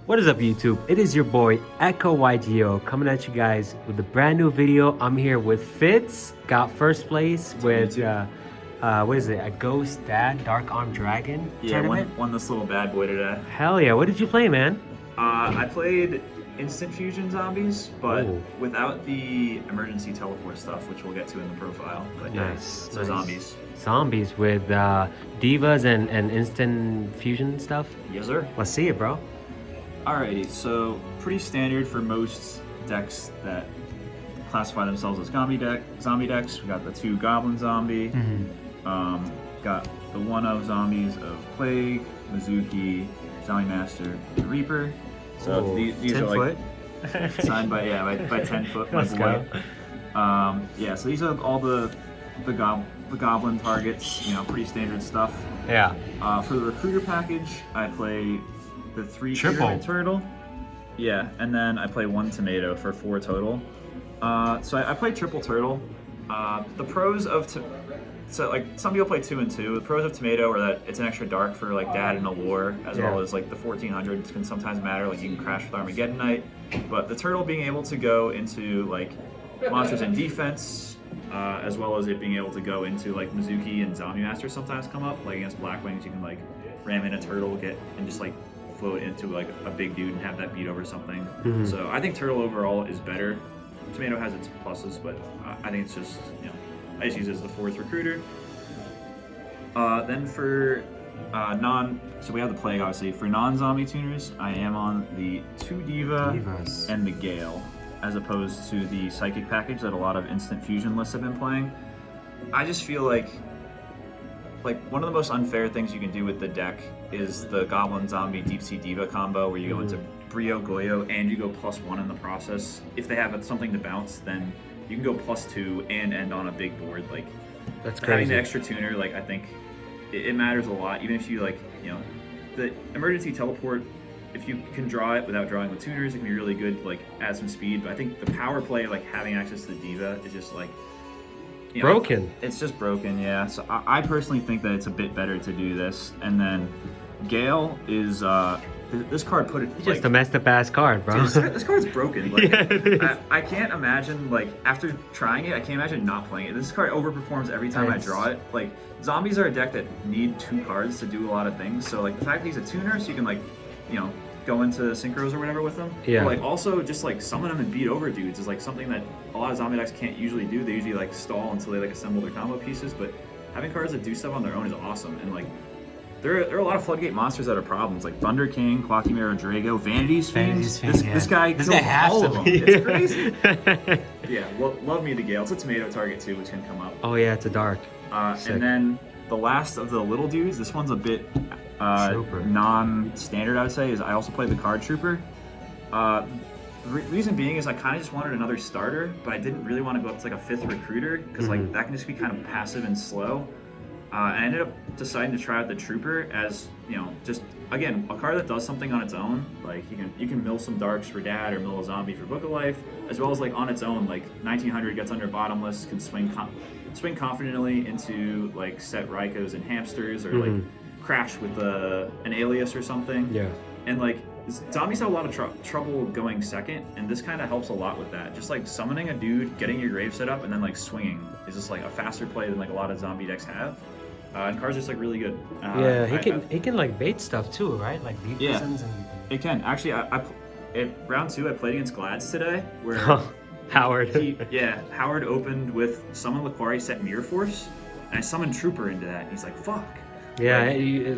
What is up, YouTube? It is your boy echo-YGO coming at you guys with a brand new video. I'm here with Fitz, got first place with what is it? A Ghost Dad Dark Arm Dragon tournament. Won this little bad boy today. Hell yeah! What did you play, man? I played instant fusion zombies, but Ooh. without the emergency teleport stuff, which we'll get to in the profile. But Nice. so zombies. Zombies with divas and instant fusion stuff. Yes, sir. Let's see it, bro. Alrighty, so pretty standard for most decks that classify themselves as zombie decks. We got the 2 Goblin Zombie, got the 1-of zombies of Plague, Mizuki, Zombie Master, and Reaper. So these are like signed by 10 foot. Let's go. So these are all the Goblin targets. You know, pretty standard stuff. Yeah. For the recruiter package, I play the 3 Triple pyramid turtle. Yeah, and then I play 1 tomato for 4 total. So I play triple turtle. The pros of like some people play 2 and 2. The pros of tomato are that it's an extra dark for like dad and allure, as well as like the 1400s can sometimes matter. Like you can crash with Armageddon Knight, but the turtle being able to go into like monsters in defense, as well as it being able to go into like Mizuki and Zombie Master sometimes come up. Like against Black Wings, you can like ram in a turtle, and just like float into like a big dude and have that beat over something. So I think turtle overall is better. Tomato has its pluses, but I think it's just, you know, I just use it as the 4th recruiter. Then for so we have the Plague obviously. For non-zombie tuners, I am on the 2 Divas and the Gale, as opposed to the Psychic package that a lot of instant fusion lists have been playing. I just feel like one of the most unfair things you can do with the deck is the Goblin Zombie Deep Sea Diva combo, where you go into Brio Goyo and you go +1 in the process. If they have something to bounce, then you can go +2 and end on a big board. Like, that's crazy. Having the extra tuner, like, I think it matters a lot. Even if you the emergency teleport, if you can draw it without drawing with tuners, it can be really good. Like, add some speed. But I think the power play, like having access to the Diva, is just like, you know, broken. It's just broken, yeah. So I personally think that it's a bit better to do this. And then Gale is this card put it. It's just a messed up ass card, bro. Dude, this card's broken. Like, yeah, it is. I can't imagine, like, after trying it, I can't imagine not playing it. This card overperforms every time I draw it. Like, zombies are a deck that need 2 cards to do a lot of things. So like the fact that he's a tuner, so you can like, you know, go into synchros or whatever with them. Yeah. But like also just like summon them and beat over dudes is like something that a lot of zombie decks can't usually do. They usually like stall until they like assemble their combo pieces. But having cards that do stuff on their own is awesome. And like there are a lot of floodgate monsters that are problems, like Thunder King, Clocky Mirror, Drago, Vanity's Fiend. This guy kills all of them. It's crazy. Yeah, love me the Gale. It's a tomato target too, which can come up. Oh yeah, it's a dark. And then the last of the little dudes, this one's a bit non-standard, I would say, is I also play the Card Trooper. Reason being is I kind of just wanted another starter, but I didn't really want to go up to like a 5th recruiter, because like that can just be kind of passive and slow. I ended up deciding to try out the Trooper as, you know, just again a card that does something on its own. Like you can mill some darks for dad or mill a zombie for Book of Life, as well as like on its own, like 1900 gets under bottomless, can swing confidently into like set Rykos and hamsters, or like crash with an alias or something. Yeah. And like zombies have a lot of trouble going second, and this kind of helps a lot with that. Just like summoning a dude, getting your grave set up, and then like swinging is just like a faster play than like a lot of zombie decks have. And card's just like really good. Yeah, he can like bait stuff too, right? Like deep prisons and it can. Actually, at round 2 I played against Glads today, where Howard. Howard opened with summon Laquari, set Mirror Force, and I summoned Trooper into that. And he's like, "Fuck." Yeah, you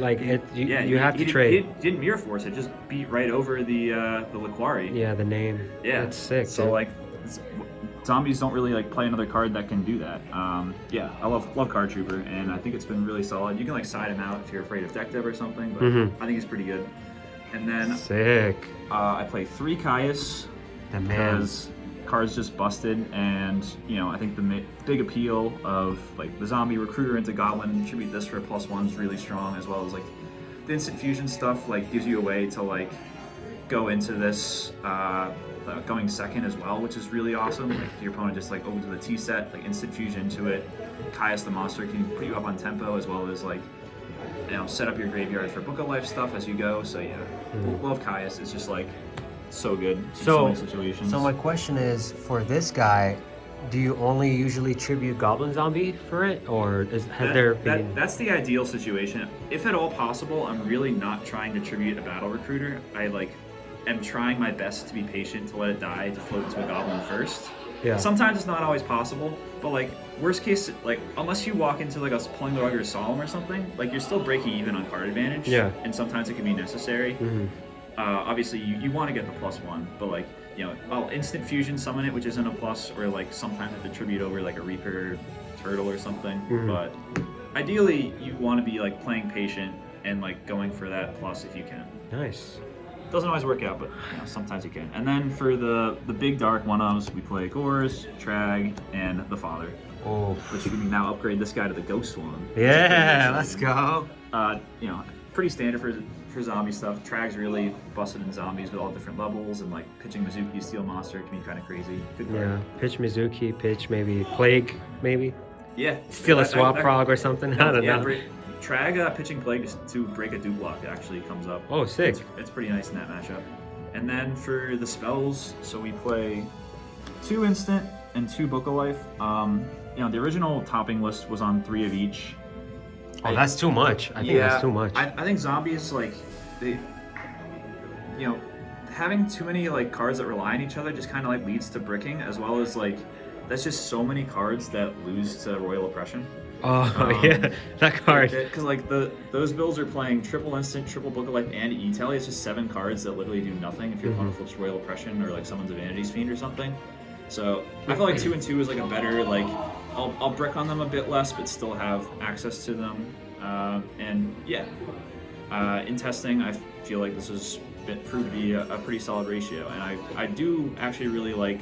have to trade. He didn't Mirror Force. It just beat right over the Laquari. Yeah, the name. Yeah, that's sick. So dude. like, zombies don't really like play another card that can do that. Yeah, I love Card Trooper, and I think it's been really solid. You can like side him out if you're afraid of deck dev or something, but I think he's pretty good. And then sick. I play 3 Caius because cards just busted, and you know I think the big appeal of like the zombie recruiter into goblin should be this for +1 is really strong, as well as like the instant fusion stuff like gives you a way to like go into this going second as well, which is really awesome. Like your opponent just like opens with a T set, like instant fusion into it. Caius the monster can put you up on tempo, as well as like, you know, set up your graveyard for Book of Life stuff as you go. So yeah, Love Caius. It's just like so good in so So, many situations. so my question is, for this guy, do you only usually tribute Goblin Zombie for it, or has there been? That's the ideal situation. If at all possible, I'm really not trying to tribute a battle recruiter. I like am trying my best to be patient to let it die to float into a goblin first. Yeah. Sometimes it's not always possible, but like worst case, like unless you walk into like a pulling the rug or solemn or something, like you're still breaking even on card advantage. Yeah. And sometimes it can be necessary. Mm-hmm. Obviously, you want to get the +1, but like I'll instant fusion summon it, which isn't a plus, or like sometimes I have to tribute over like a Reaper turtle or something. Mm-hmm. But ideally, you want to be like playing patient and like going for that plus if you can. Nice. Doesn't always work out, but sometimes you can. And then for the big dark one-offs, we play Gores, Trag, and the Father. Oh. Which we can now upgrade this guy to the Ghost one. Yeah, let's go. Pretty standard for zombie stuff. Trag's really busted in zombies with all different levels, and like pitching Mizuki Steel Monster can be kind of crazy. Good card. Yeah, pitch Mizuki, pitch maybe Plague, maybe. Yeah. Steal a swap prog or something. I don't know. Trag pitching Plague to break a dupe block actually comes up. Oh, sick. It's pretty nice in that matchup. And then for the spells, so we play 2 instant and 2 Book of Life. The original topping list was on 3 of each. Oh, that's too much. I think that's too much. I think zombies, like, having too many like cards that rely on each other just kind of like leads to bricking, as well as like that's just so many cards that lose to Royal Oppression. Oh yeah, that card. Because like those builds are playing triple instant, triple Book of Life, and E-Tally. It's just 7 cards that literally do nothing if your opponent flips Royal Oppression or like summons a Vanity's Fiend or something. So I feel like 2 and 2 is like a better like I'll brick on them a bit less, but still have access to them. In testing, I feel like this has proved to be a pretty solid ratio, and I do actually really like.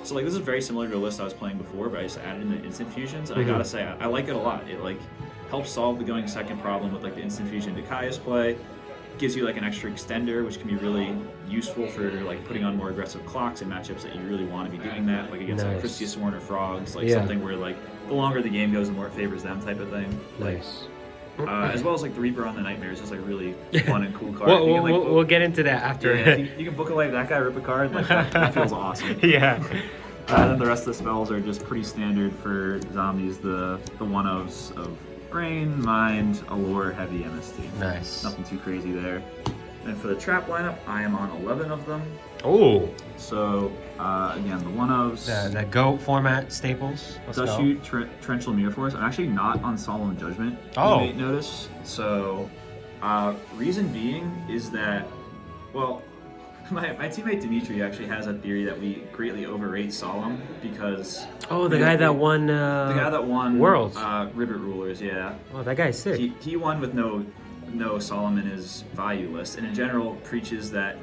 So like this is very similar to a list I was playing before, but I just added in the instant fusions, and I gotta say I like it a lot. It like helps solve the going second problem with like the instant fusion to Caius play. Gives you like an extra extender, which can be really useful for like putting on more aggressive clocks in matchups that you really want to be doing that, like against like Christia Sworn or Frogs, like something where like the longer the game goes, the more it favors them type of thing. Nice. As well as like the Reaper on the Nightmares is like really fun and cool card. We'll get into that after. Yeah, you can Book a Life that guy, rip a card, like that feels awesome. Yeah. And then the rest of the spells are just pretty standard for zombies. The one-ofs of Brain, Mind, Allure, Heavy, MST. Nice. Nothing too crazy there. And for the trap lineup, I am on 11 of them. Oh. So, again, the one-ofs. The GOAT format staples. Does shoot Torrential Mirror Force. I'm actually not on Solemn Judgment. Oh. You may notice. So, reason being is that, well, my teammate Dimitri actually has a theory that we greatly overrate Solemn because... Oh, the guy that won... the guy that won... Worlds. Ribbit Rulers, yeah. Oh, that guy's sick. He won with no Solemn in his value list, and in general preaches that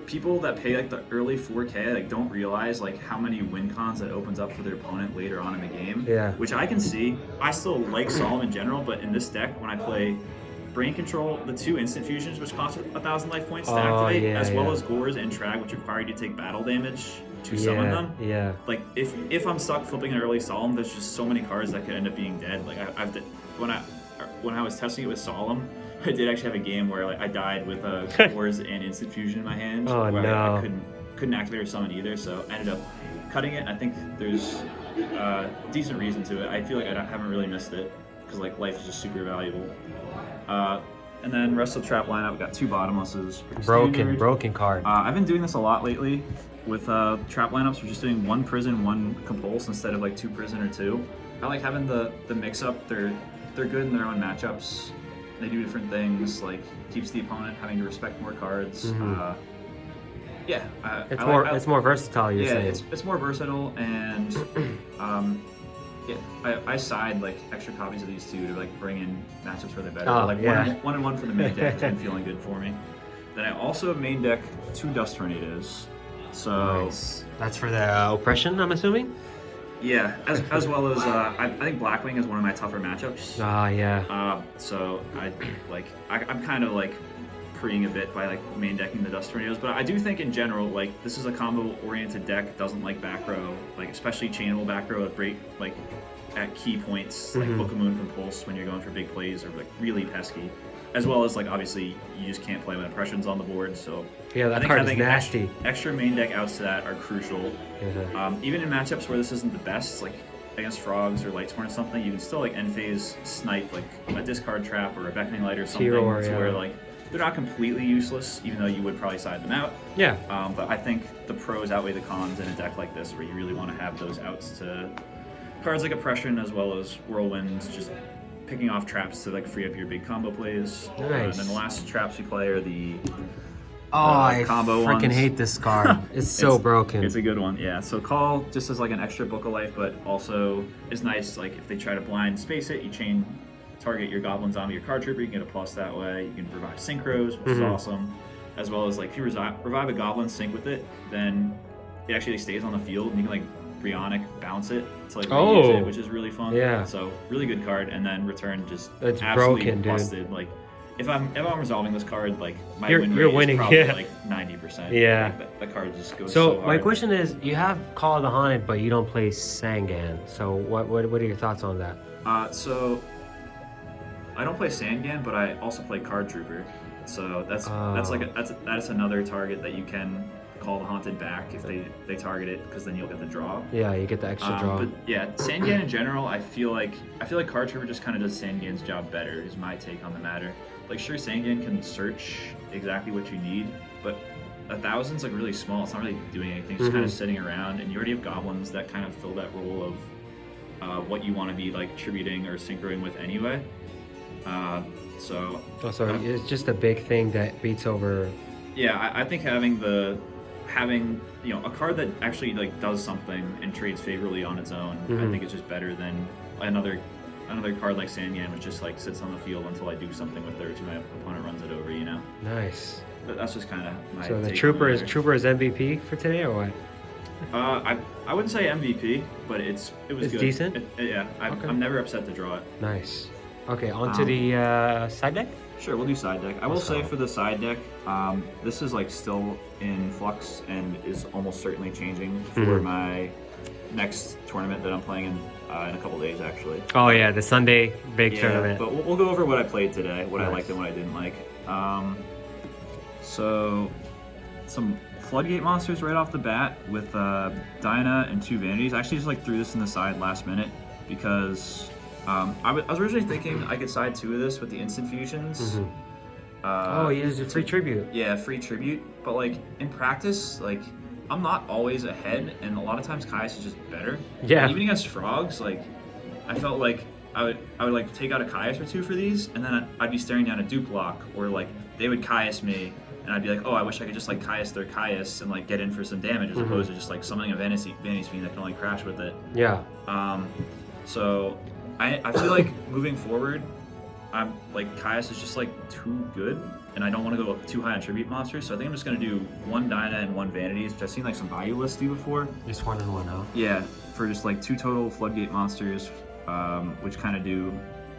people that pay like the early 4K like don't realize like how many win cons that opens up for their opponent later on in the game. Yeah. Which I can see. I still like Solemn in general, but in this deck when I play Brain Control, the 2 instant fusions which cost 1,000 life points to activate, as well as Gores and Trag, which require you to take battle damage to summon them. Yeah. Like if I'm stuck flipping an early Solemn, there's just so many cards that could end up being dead. Like when I was testing it with Solemn, I did actually have a game where like I died with Gores and instant fusion in my hand. Oh where no! I couldn't activate or summon either, so I ended up cutting it. I think there's decent reason to it. I feel like I haven't really missed it because like life is just super valuable. And then rest of the trap lineup, we got 2 bottomlesses. Broken card. I've been doing this a lot lately with trap lineups. We're just doing 1 prison, 1 compulse instead of like 2 prison or 2. I like having the mix up. They're good in their own matchups. They do different things, like keeps the opponent having to respect more cards. It's more versatile. You're saying. It's more versatile, and I side like extra copies of these 2 to like bring in matchups where they're better. One and one for the main deck has been feeling good for me. Then I also main deck 2 Dust Tornadoes. So nice. That's for the oppression, I'm assuming. Yeah, as well as I think Blackwing is one of my tougher matchups. Yeah. So I'm kind of like preing a bit by like main decking the Dust Tornadoes, but I do think in general like this is a combo oriented deck. Doesn't like back row, like especially chainable back row at break at key points like Book of Moon Compulse when you're going for big plays or like really pesky. as well as like obviously you just can't play when oppression's on the board. So Yeah, I that think card is having nasty. extra main deck outs to that are crucial. Even in matchups where this isn't the best, like against Frogs or Lightsworn or something, you can still like end phase snipe like a discard trap or a beckoning light or something, where like they're not completely useless, even though you would probably side them out. Yeah. But I think the pros outweigh the cons in a deck like this, where you really want to have those outs to cards like Oppression as well as Whirlwind, just picking off traps to like free up your big combo plays. Nice. And then the last traps we play are the I combo freaking ones. hate this card. It's so broken. It's a good one, yeah. So Call just as like an extra book of life, but also is nice. Like if they try to blind space it, you chain target your Goblin, Zombie, your Card Trooper. You can get a plus that way. You can revive Synchros, which is awesome. As well as like if you revive a Goblin, sync with it, then it actually stays on the field, and you can like Brionic bounce it to like reuse it, which is really fun. Yeah. So really good card, and then Return just It's absolutely broken, busted. dude. Like if I'm resolving this card, like my You're win rate winning, is probably yeah. like 90%. Yeah. Like, that card just goes So so my hard. question is, you have Call of the Haunted, but you don't play Sangan. So what are your thoughts on that? So I don't play Sangan, but I also play Card Trooper. So that's like that's another target that you can call the Haunted back if they target it, because then you'll get the draw. Yeah, you get the extra draw. But yeah, Sangan in general, I feel like Card Trooper just kind of does Sangan's job better. Is my take on the matter. Like sure, Sangan can search exactly what you need, but 1,000's like really small. It's not really doing anything. Just kind of sitting around, and you already have goblins that kind of fill that role of what you want to be like tributing or synchroing with anyway. So it's just a big thing that beats over. Yeah, I think having you know a card that actually like does something and trades favorably on its own, I think it's just better than another card like Sanyan, which just like sits on the field until I do something with it, or my opponent runs it over. You know. Nice. But that's just kind of my. So the take Trooper on is MVP for today, or what? I wouldn't say MVP, but it was good. Decent. I'm never upset to draw it. Nice. Okay, on to the side deck. Sure, we'll do side deck. I will say for the side deck, this is like still in flux and is almost certainly changing for my next tournament that I'm playing in a couple days, actually. Oh yeah, the Sunday big tournament. But we'll go over what I played today, what I liked and what I didn't like. So some Floodgate monsters right off the bat with Dinah and 2 Vanities. I actually just like threw this in the side last minute because I was originally thinking I could side 2 of this with the instant fusions. Oh, you used a free tribute. Yeah, free tribute. But like in practice, like I'm not always ahead, and a lot of times Caius is just better. Yeah. Even against Frogs, like I felt like I would like take out a Caius or 2 for these, and then I'd be staring down a dupe lock, or like they would Caius me, and I'd be like, oh, I wish I could just like Caius their Caius and like get in for some damage, as opposed to just like summoning a Vanity's Fiend that can only crash with it. Yeah. So I feel like moving forward, I'm like Caius is just like too good, and I don't want to go too high on tribute monsters. So I think I'm just gonna do 1 Dinah and 1 Vanities, which I've seen like some value lists do before. Just 1 and 1, huh? Yeah, for just like 2 total Floodgate monsters, which kind of do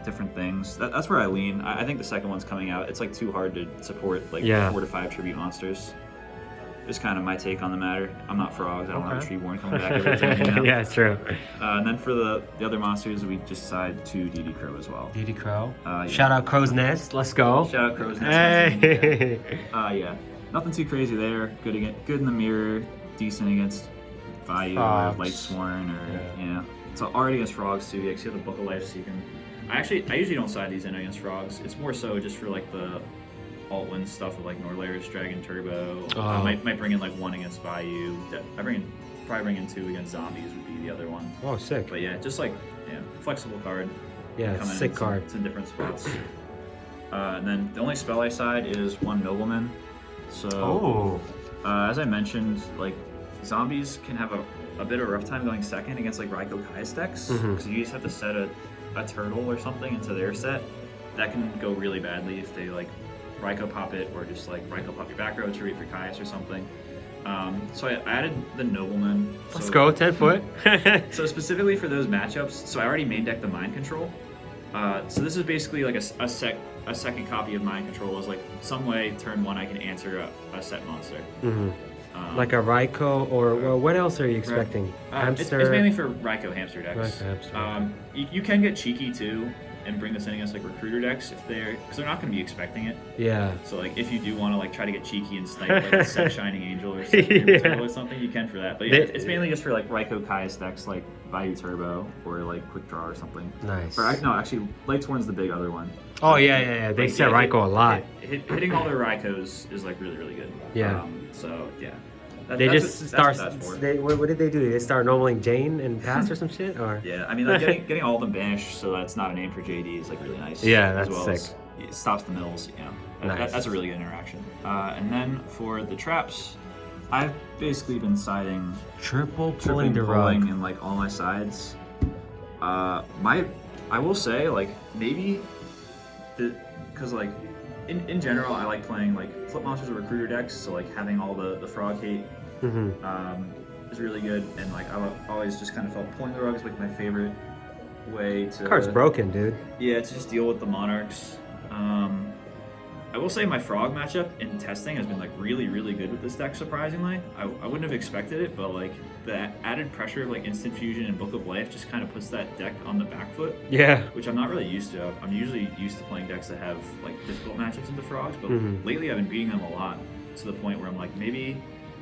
different things. That's where I lean. I think the second one's coming out. It's like too hard to support like 4 to 5 tribute monsters. Just kind of my take on the matter. I'm not Frogs. I don't have a Treeborn coming back every time. You know? Yeah, it's true. And then for the other monsters, we just decide to DD Crow as well. DD Crow. Yeah. Shout out Crow's Nest. Let's go. Shout out Crow's Nest. Hey. Yeah. Nothing too crazy there. Good in the mirror. Decent against Value or Lightsworn or yeah. So already against Frogs too. Yeah, 'cause you have the Book of Life, so you can. I usually don't side these in against Frogs. It's more so just for like the alt-win stuff with like Norlairs, Dragon Turbo. I might bring in like 1 against Bayou. Probably bring in 2 against Zombies would be the other one. Oh, sick. But yeah, just like flexible card. Yeah, sick card. It's in different spots. And then the only spell I side is 1 Nobleman. So as I mentioned, like Zombies can have a bit of a rough time going second against like Raiko Caius decks, because you just have to set a turtle or something into their set. That can go really badly if they like Raiko pop it, or just like Raiko pop your back row to read for Caius or something. So I added the Nobleman. Let's go, 10 foot. So specifically for those matchups, so I already main decked the Mind Control. So this is basically like a second copy of Mind Control. Is like some way turn 1 I can answer a set monster. Like a Raiko, or well, what else are you expecting? Hamster. It's mainly for Raiko hamster decks. Raiko hamster. You can get cheeky too and bring this in against like recruiter decks if because they're not going to be expecting it. Yeah. So like if you do want to like try to get cheeky and snipe like a set Shining Angel or set Yeah. Turbo or something, you can for that. But yeah, it's mainly just for like Raikou Kai's decks like Vayu Turbo or like Quick Draw or something. Nice. Or no, actually Lightsworn's the big other one. Oh yeah. They set Raikou a lot. Hitting all their Raikous is like really good. Yeah. So yeah. They just start. What that's for. What did they do? They start normaling Jane and pass or some shit, or Yeah, I mean, like getting all of them banished so that's not a name for JD is like really nice. Yeah, that's as well sick. As it stops the mills. You know, Nice. That's a really good interaction. And then for the traps, I've basically been siding triple tripping, pulling the pulling rug. in like all my sides. I will say like maybe because like in general I like playing like flip monsters or recruiter decks, so like having all the frog hate is really good, and like I always just kind of felt pulling the rug is like my favorite way to. Card's broken, dude. Yeah, to just deal with the monarchs. I will say my frog matchup in testing has been like really good with this deck. Surprisingly, I wouldn't have expected it, but like the added pressure of like instant fusion and Book of Life just kind of puts that deck on the back foot. Yeah. Which I'm not really used to. I'm usually used to playing decks that have like difficult matchups into frogs, but lately I've been beating them a lot to the point where I'm like maybe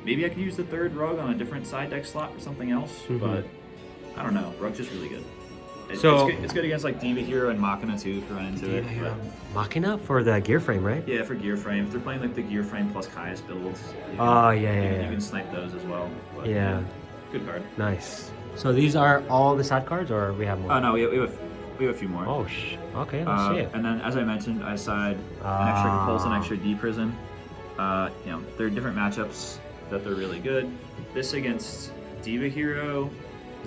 I could use the third rug on a different side deck slot for something else, but I don't know. Rug's just really good. It's good against like Diva Hero and Machina too if you run into it. But, Machina for the gear frame, right? yeah, for gear frame. If they're playing like the gear frame plus Caius builds, you can snipe those as well. But, Yeah. Good card. Nice. So these are all the side cards, or we have more? Oh no, we have a few more. Oh okay, let's see it. And then as I mentioned, I side an extra Compulse and extra D Prison. You know, there are different matchups that they're really good. This against Diva Hero,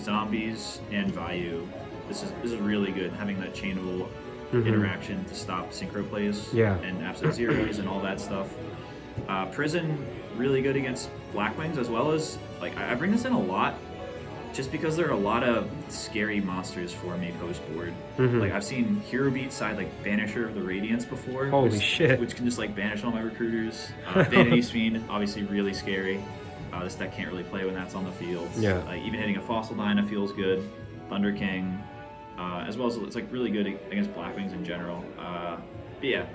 Zombies, and Vayu. This is really good, having that chainable interaction to stop synchro plays and absent zeros and all that stuff. Prison, really good against Blackwings, as well as, like, I bring this in a lot just because there are a lot of scary monsters for me post-board. Like, I've seen Hero Beat side, like, Banisher of the Radiance before. Holy shit. Which can just, like, banish all my recruiters. Vanity Fiend, obviously really scary. This deck can't really play when that's on the field. Yeah. Even hitting a Fossil Dyna feels good. Thunder King. As well as it's like really good against Blackwings in general. But yeah,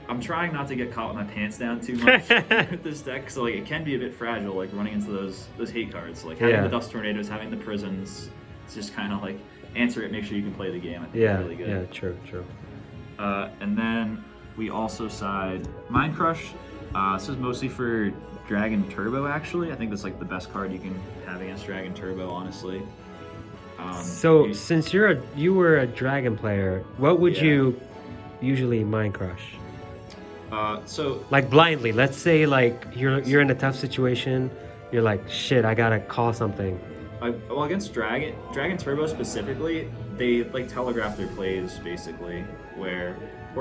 I'm trying not to get caught with my pants down too much with this deck, so like it can be a bit fragile, like running into those hate cards. So, like having the Dust Tornadoes, having the Prisons, it's just kind of like answer it, make sure you can play the game. I think it's really good. Yeah, true. And then we also side Mind Crush. This is mostly for Dragon Turbo. Actually, I think that's like the best card you can have against Dragon Turbo, honestly. So since you were a dragon player, what would you usually mind crush? So like blindly, let's say like you're in a tough situation, you're like, shit, I gotta call something. Well, against Dragon Turbo specifically, they like telegraph their plays basically, or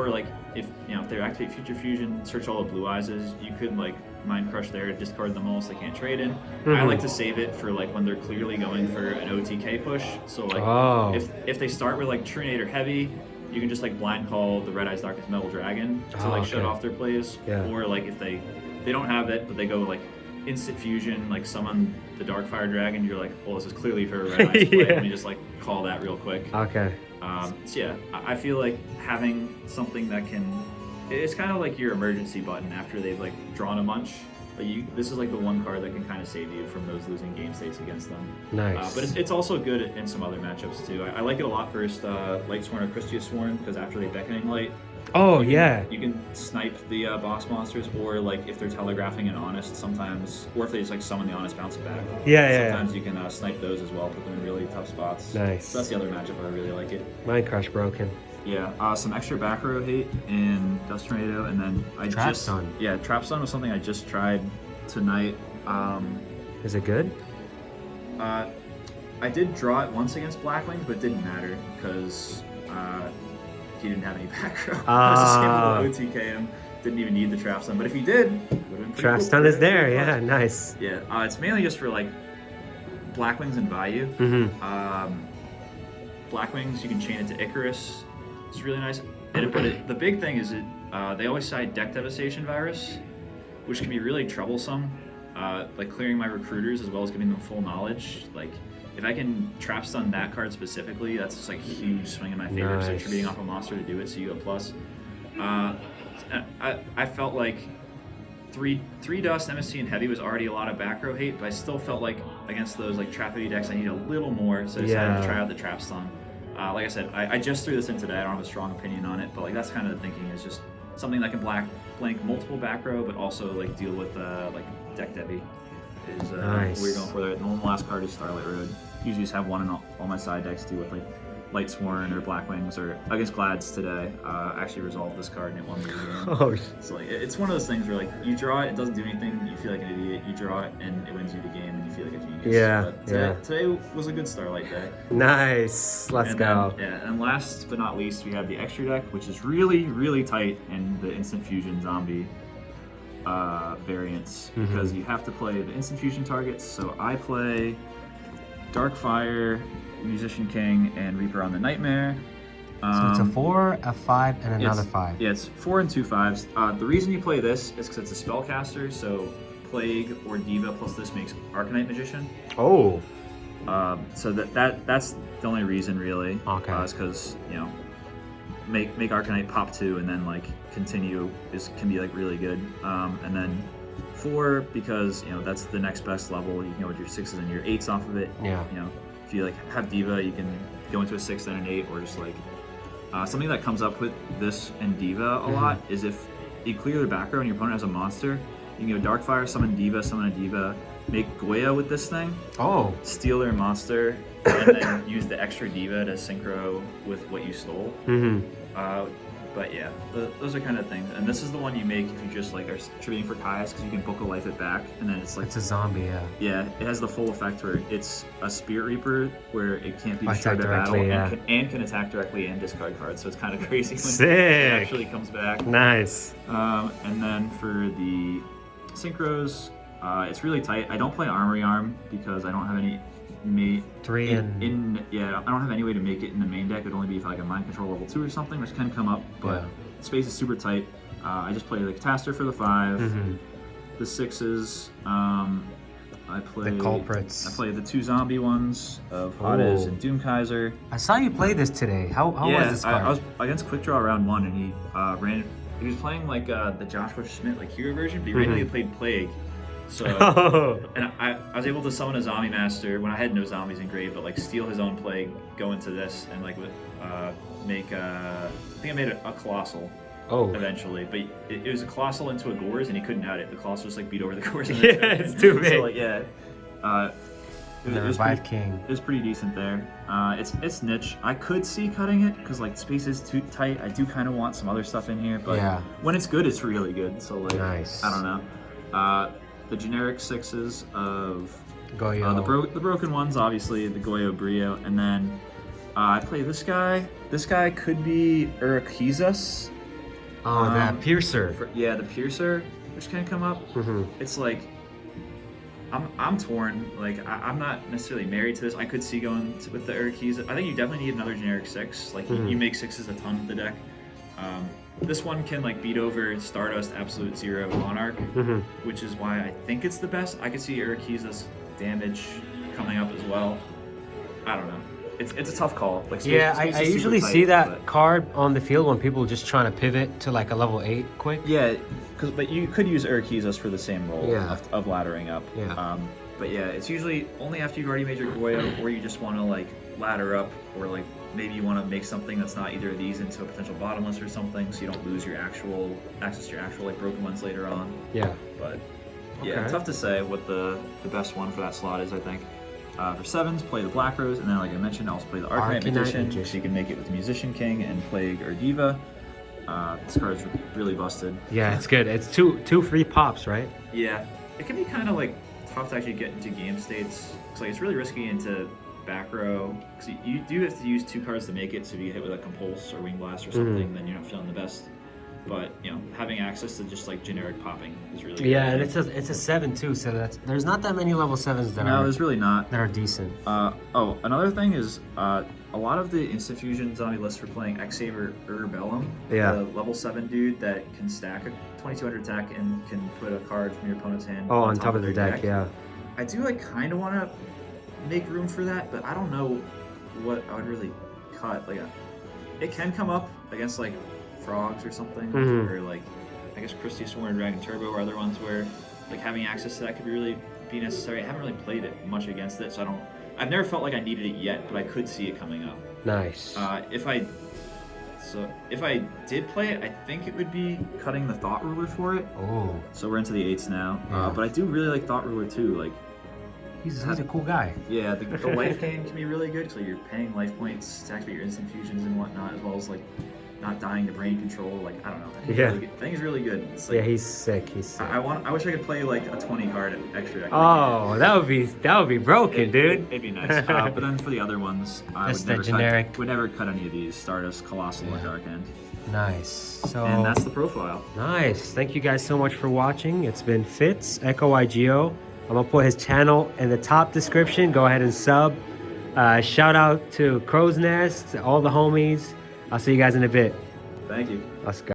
like if they activate Future Fusion, search all the blue eyes, you could like Mind Crush there, discard them all so they can't trade in. I like to save it for like when they're clearly going for an OTK push. So like if they start with like Trinator Heavy, you can just like blind call the Red Eyes Darkest Metal Dragon to like shut off their plays. Or like if they don't have it but they go like instant fusion, like summon the Darkfire Dragon, you're like, well, this is clearly for a Red Eyes play. Let me just like call that real quick. Okay. So yeah, I feel like having something that it's kind of like your emergency button after they've like drawn a bunch. But this is like the one card that can kind of save you from those losing game states against them. Nice. But it's also good in some other matchups too. I like it a lot versus Lightsworn or Christia Sworn, because after they Beckoning Light, you can snipe the boss monsters, or like if they're telegraphing an Honest sometimes, or if they just like summon the Honest, bounce it back. Sometimes you can snipe those as well, put them in really tough spots. Nice. So that's the other matchup I really like it. Mind Crush broken. Yeah, some extra back row hate in Dust Tornado, and then Trap Stun. Yeah, Trap Stun was something I just tried tonight. Is it good? I did draw it once against Blackwings, but it didn't matter because he didn't have any back row. I was just able to OTK him. Didn't even need the Trap Stun, but if he did, would have been pretty Trap cool. Stun is there, yeah, nice. Yeah, it's mainly just for like Blackwings and Vayu. Blackwings, you can chain it to Icarus. It's really nice. But the big thing is they always side Deck Devastation Virus, which can be really troublesome. Like clearing my recruiters as well as giving them full knowledge. Like if I can trap stun that card specifically, that's just like a huge swing in my favor. So you're beating off a monster to do it, so you go plus. I felt like three dust, MST, and heavy was already a lot of back row hate, but I still felt like against those like trap heavy decks, I need a little more. So I decided to try out the trap stun. Like I said, I just threw this in today. I don't have a strong opinion on it, but like that's kind of the thinking, is just something that can blank multiple back row, but also like deal with like deck Debbie. Is what we're going for there. The normal last card is Starlight Road. Usually just have one in all my side decks too, with like Light Sworn or Black Wings, or against Glads today. Actually resolved this card and it won the game. Oh. So like it's one of those things where like you draw it, it doesn't do anything, you feel like an idiot. You draw it and it wins you the game, and you feel like a genius. Yeah. But today was a good Starlight day. Nice. Let's go. And last but not least, we have the extra deck, which is really, really tight in the Instant Fusion Zombie variants, because you have to play the Instant Fusion targets. So I play Darkfire, Musician King, and Reaper on the Nightmare. So it's a 4, a 5, and another 5. Yeah, it's 4 and 2 5s. The reason you play this is because it's a spellcaster, so Plague or Diva plus this makes Arcanite Magician. Oh. So that's the only reason, really. Okay. Is because, you know, make Arcanite pop 2 and then like continue can be like really good. And then 4 because, you know, that's the next best level. You can go with your 6s and your 8s off of it. Yeah. You know, if you like have Diva, you can go into a 6 and an 8, or just like something that comes up with this and Diva a lot is if you clear the back row and your opponent has a monster, you can go Darkfire, summon a Diva, make Yugioh with this thing. Oh. Steal their monster, and then use the extra Diva to synchro with what you stole. But yeah, those are kind of things. And this is the one you make if you just like are trading for Kaias, because you can book a life it back, and then it's like it's a zombie, yeah. Yeah, it has the full effect where it's a Spirit Reaper where it can't be destroyed by battle and can attack directly and discard cards. So it's kind of crazy when it actually comes back. Nice. And then for the synchros, it's really tight. I don't play Armory Arm because I don't have any I don't have any way to make it in the main deck. It'd only be for like a Mind Control level 2 or something, which can come up, but space is super tight. I just play the Catastor for the 5, the 6s. I play the culprits. I play the 2 zombie ones of Hades and Doomkaiser. I saw you play this today. How was this card? I was against Quick Draw round 1, and he was playing like the Joshua Schmidt like hero version, but he randomly played Plague. So, and I was able to summon a Zombie Master when I had no zombies in grade, but like steal his own Plague, go into this, and like make I think I made a Colossal. Eventually, but it was a Colossal into a Gores, and he couldn't out it. The Colossal just like beat over the Gores. It's too big. So like it was pretty decent there. It's niche. I could see cutting it because like space is too tight. I do kind of want some other stuff in here, but when it's good, it's really good. So like I don't know. The generic 6s of Yugioh. The broken ones, obviously the Yugioh Brio, and then I play this guy. This guy could be Urquiza's. Oh, that Piercer. The Piercer, which can come up. It's like I'm torn. Like I'm not necessarily married to this. I could see going with the Urquiza. I think you definitely need another generic 6. Like you make 6s a ton with the deck. This one can like beat over Stardust, Absolute Zero, Monarch, which is why I think it's the best. I could see Urquiza's damage coming up as well. I don't know. It's a tough call. Like I usually see that card on the field when people are just trying to pivot to like a level 8 quick. Yeah, but you could use Urquiza's for the same role of laddering up. But yeah, it's usually only after you've already made your Yugioh, or you just want to like ladder up, or like maybe you want to make something that's not either of these into a potential bottomless or something, so you don't lose your actual access to your actual like broken ones later on. But tough to say what the best one for that slot is. I think for 7s, play the Black Rose, and then like I mentioned, I'll also play the Arcanite Magician, so you can make it with the Musician King and Plague or Diva. This card's really busted. Yeah, it's good. It's two free pops, right? Yeah, it can be kind of like tough to actually get into game states, because like it's really risky into back row, because you do have to use 2 cards to make it. So if you hit with a Compulse or Wing Blast or something, then you're not feeling the best. But you know, having access to just like generic popping is really good. And it's a 7 too, so there's not that many level 7s there's really not that are decent. Another thing is a lot of the Instant Fusion zombie lists for playing X-Saver Urbellum, the level 7 dude that can stack a 2200 attack and can put a card from your opponent's hand on top of the deck. I do like kind of want to make room for that, but I don't know what I would really cut. Like, it can come up against like frogs or something, or like I guess Christie's Sworn Dragon Turbo or other ones where like having access to that could really be necessary. I haven't really played it much against it, so I've never felt like I needed it yet, but I could see it coming up. Nice. If I did play it, I think it would be cutting the Thought Ruler for it. Oh. So we're into the 8s now. Yeah. But I do really like Thought Ruler too. Like, he's a cool guy. yeah, the life gain can be really good. So you're paying life points to activate your instant fusions and whatnot, as well as like not dying to brain control. Like, I don't know. I think it's really good. It's like, Yeah, he's sick. He's sick. I wish I could play like a 20 card extra deck. Oh, that would be broken, dude. It'd be nice. But then for the other ones, I That's would the never generic. would never cut any of these. Stardust, Colossal, or Dark End. Nice. So And that's the profile. nice. Thank you guys so much for watching. It's been Fitz, echo-YGO. I'm gonna put his channel in the top description. Go ahead and sub. Shout out to Crow's Nest, all the homies. I'll see you guys in a bit. Thank you. Let's go.